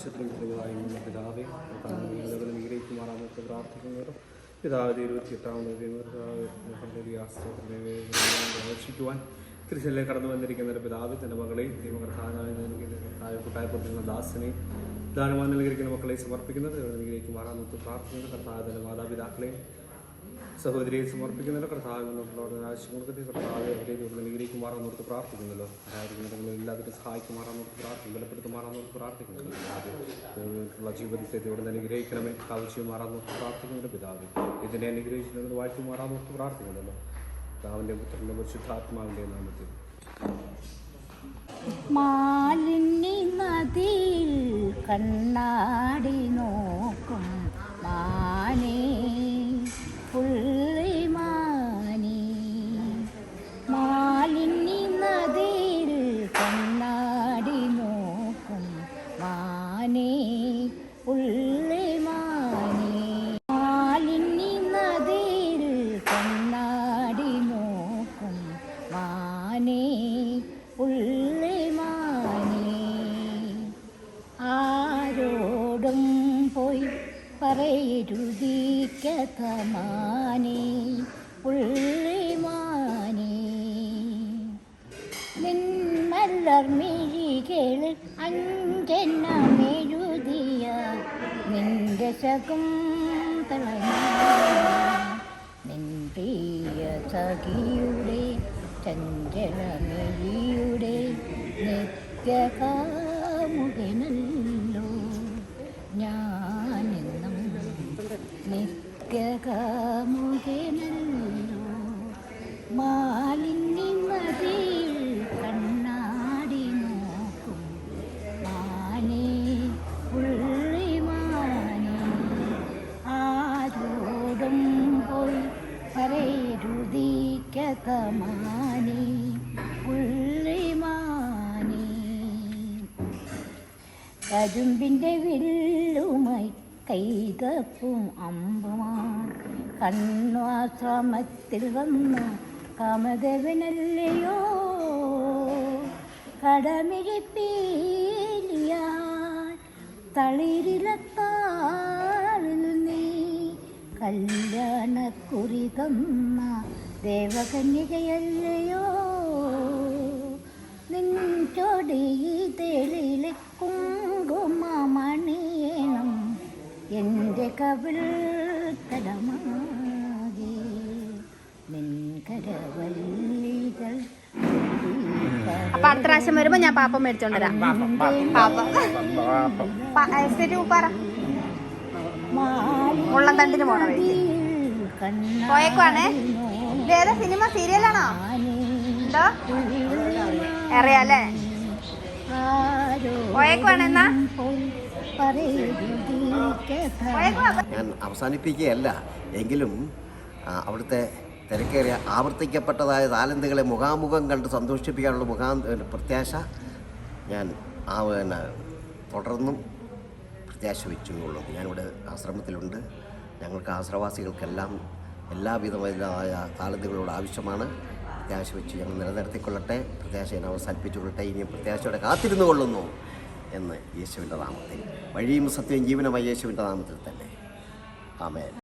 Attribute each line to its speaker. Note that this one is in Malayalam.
Speaker 1: പരിശുദ്ധമായ പിതാവേ അനുഗ്രഹിക്കുമാറാമത്തെ പ്രാർത്ഥിക്കുന്നവരും പിതാവ് 28-ാമത് തിരിച്ചല്ലേ കടന്നു വന്നിരിക്കുന്ന ഒരു പിതാവ് തൻ്റെ മകളെയും ദൈവകർത്താനായി കൂട്ടായപ്പെടുന്ന ദാസനെയും ദാനമായി നൽകിയിരിക്കുന്ന മക്കളെ സമർപ്പിക്കുന്നത് അനുഗ്രഹിക്കുമാറാമത്തെ പ്രാർത്ഥിക്കുന്ന കർത്താവ് തൻ്റെ മാതാപിതാക്കളെയും സഹോദരിയെ സമർപ്പിക്കുന്നല്ലോ. കർത്താവ് ആവശ്യങ്ങൾക്ക് കർത്താവ് അവരെ അനുഗ്രഹിക്കുമാറാന്നോർത്ത് പ്രാർത്ഥിക്കുന്നല്ലോ. ആരാധന എല്ലാവരും സഹായിക്കുമാറാന്നോർത്ത് പ്രാർത്ഥിക്കും, ബലപ്പെടുത്തുമാറാന്നോർത്ത് പ്രാർത്ഥിക്കുന്നല്ലോ. പിതാവ് ജീവിതത്തെ ഇവിടെ അനുഗ്രഹിക്കണമേ ആവശ്യമാറാന്നോർത്ത് പ്രാർത്ഥിക്കുന്നുണ്ട്. പിതാവ് ഇതിനെ അനുഗ്രഹിക്കുന്നത് വാഴ്ത്തുമാറാന്നോർത്ത് പ്രാർത്ഥിക്കുന്നുണ്ടല്ലോ. പിതാവിൻ്റെ പുത്രൻ്റെ പരിശുദ്ധാത്മാവിൻ്റെ നാമത്തിൽ.
Speaker 2: മാലിന്യ നദിയിൽ കണ്ണാടി നോക്കും മാനേ പുള്ളിമാനി, മാലിന്യ നദിയിൽ കണ്ണാടി നോക്കും മാനേ പുള്ളിമാനി, മാലിന്യ നദിയിൽ കണ്ണാടി നോക്കും മാനേ പുള്ളിമാനി. ആരോടും പോയി പറയരുതീ കഥമാനേ പുള്ളിമാനേ, നിന്മലർമിഴികളിൽ അഞ്ചെണ്ണമെഴുതിയ നിന്റെ ശകുന്തള, നിൻ പ്രിയ സഖിയുടെ ചഞ്ചലമിഴിയുടെ നിത്യകാമുകനല്ലോ ഞാനെന്നും, നിത്യകാമുകനല്ലോ. മാലിന്യ നദിയിൽ കണ്ണാടി നോക്കും മാനേ പുള്ളിമാനേ, ആരോടും പോയി പറയരുതീ കഥമാനേ പുള്ളിമാനേ. കരുമ്പിൻ്റെ വില്ലുമായി കൈതപ്പും അമ്പുമാർ കണ്വാശ്രമത്തിൽ വന്ന കാമദേവനല്ലയോ, കടമിഴിപ്പീലിയാൻ തളിരിലത്താളിൽ നീ കല്യാണക്കുറി തന്ന ദേവകന്യകയല്ലയോ, നിൻ ചൊടിയിലെ കുങ്കുമമണിയണം എൻ്റെ കവിൾ തടമാകെ, നിൻ കരവല്ലികൾ.
Speaker 3: അപ്പൊ അടുത്ത പ്രാവശ്യം വരുമ്പോ ഞാൻ പാപ്പം മേടിച്ചോണ്ടരാം. മുള്ളം തണ്ടിന് പോണ പോയേക്കുവാണേ. ഇതേതാ സിനിമ, സീരിയലാണോ? എന്തോ അറിയാലേ, പോയേക്കുവാണെന്നാ.
Speaker 4: ഞാൻ അവസാനിപ്പിക്കുകയല്ല, എങ്കിലും അവിടുത്തെ തിരക്കേറിയ ആവർത്തിക്കപ്പെട്ടതായ താലന്തുകളെ മുഖാമുഖം കണ്ട് സന്തോഷിപ്പിക്കാനുള്ള പ്രത്യാശ ഞാൻ തുടർന്നും പ്രത്യാശ വെച്ചുകൊള്ളും. ഞാനിവിടെ ആശ്രമത്തിലുണ്ട്. ഞങ്ങൾക്ക് ആശ്രവാസികൾക്കെല്ലാം എല്ലാവിധമായ താലന്തുകളോട് ആവശ്യമാണ്. പ്രത്യാശ വെച്ച് ഞങ്ങൾ നിലനിർത്തിക്കൊള്ളട്ടെ, പ്രത്യാശ ഞാൻ അവസാനിപ്പിച്ചുകൊള്ളട്ടെ. ഇനിയും പ്രത്യാശയോടെ കാത്തിരുന്നു കൊള്ളുന്നു എന്ന് യേശുവിൻ്റെ നാമത്തിൽ, വഴിയും സത്യവും ജീവനുമായ യേശുവിൻ്റെ നാമത്തിൽ തന്നെ. ആമേൻ.